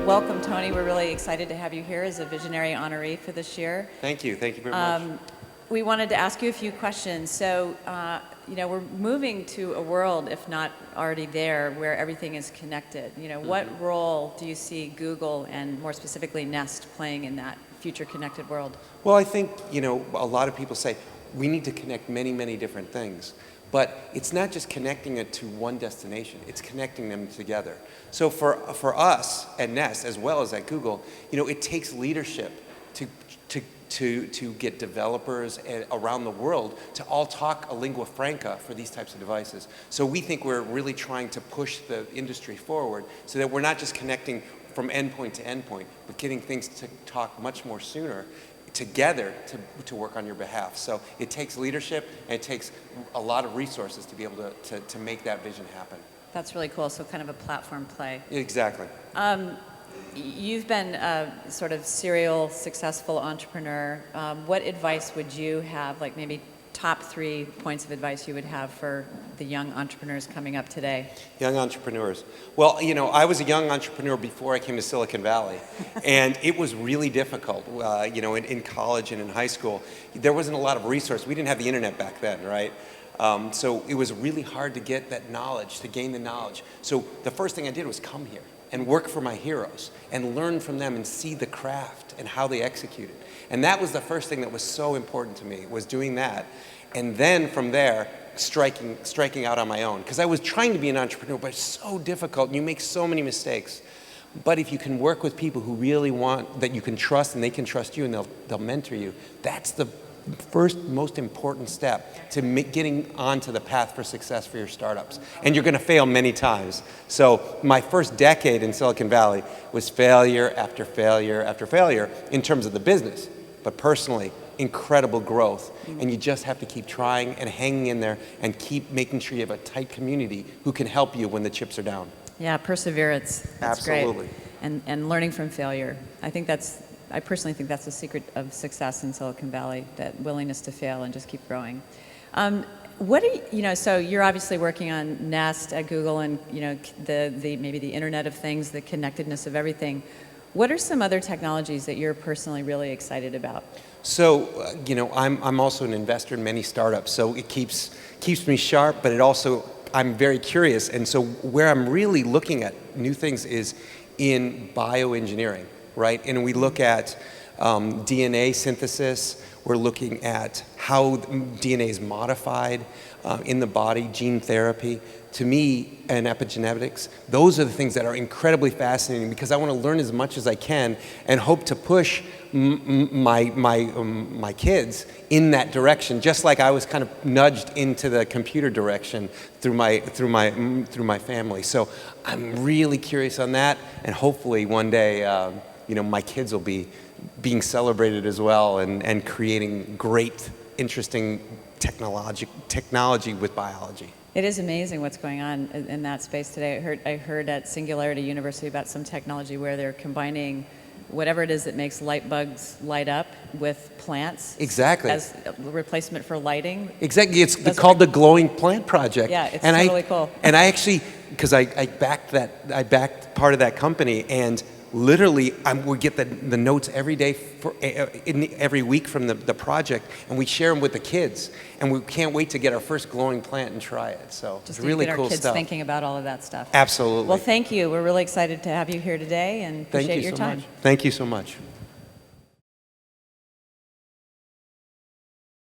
welcome, Tony. We're really excited to have you here as a Visionary Honoree for this year. Thank you very much. We wanted to ask you a few questions. So, we're moving to a world, if not already there, where everything is connected. What role do you see Google and more specifically Nest playing in that future connected world? Well, I think, a lot of people say we need to connect many, many different things. But it's not just connecting it to one destination, it's connecting them together. So for us at Nest, as well as at Google, it takes leadership to get developers around the world to all talk a lingua franca for these types of devices. So we think we're really trying to push the industry forward so that we're not just connecting from endpoint to endpoint, but getting things to talk much more sooner together to work on your behalf. So it takes leadership and it takes a lot of resources to be able to make that vision happen. That's really cool. So kind of a platform play. Exactly. You've been a sort of serial successful entrepreneur. What advice would you have, like maybe top 3 points of advice you would have for the young entrepreneurs coming up today? Young entrepreneurs. Well, I was a young entrepreneur before I came to Silicon Valley, and it was really difficult. In college and in high school, there wasn't a lot of resource. We didn't have the internet back then, right? So it was really hard to get that knowledge, to gain the knowledge. So the first thing I did was come here and work for my heroes and learn from them and see the craft and how they execute it. And that was the first thing that was so important to me, was doing that. And then from there, striking out on my own. Because I was trying to be an entrepreneur, but it's so difficult and you make so many mistakes. But if you can work with people who really want, that you can trust and they can trust you and they'll mentor you, that's the first most important step to getting onto the path for success for your startups. And you're going to fail many times. So my first decade in Silicon Valley was failure after failure after failure in terms of the business. But personally, incredible growth. And you just have to keep trying and hanging in there and keep making sure you have a tight community who can help you when the chips are down. Yeah, perseverance. That's Absolutely. Great. And learning from failure. I personally think that's the secret of success in Silicon Valley, that willingness to fail and just keep growing. So you're obviously working on Nest at Google and, maybe the Internet of Things, the connectedness of everything. What are some other technologies that you're personally really excited about? So, I'm also an investor in many startups, so it keeps me sharp, but I'm very curious. And so where I'm really looking at new things is in bioengineering, right? And we look at DNA synthesis, we're looking at how DNA is modified in the body, gene therapy. To me, and epigenetics, those are the things that are incredibly fascinating because I want to learn as much as I can and hope to push my kids in that direction, just like I was kind of nudged into the computer direction through my family. So I'm really curious on that, and hopefully one day, my kids will be being celebrated as well and creating great, interesting technology with biology. It is amazing what's going on in that space today. I heard at Singularity University about some technology where they're combining whatever it is that makes light bugs light up with plants. Exactly. As a replacement for lighting. Exactly. It's called the Glowing Plant Project. Yeah, it's totally cool. And I actually, because I backed part of that company, and literally, we get the notes every day, every week from the project, and we share them with the kids. And we can't wait to get our first glowing plant and try it. So just it's really get cool our kids stuff. Thinking about all of that stuff. Absolutely. Well, thank you. We're really excited to have you here today and appreciate your time. Thank you so much.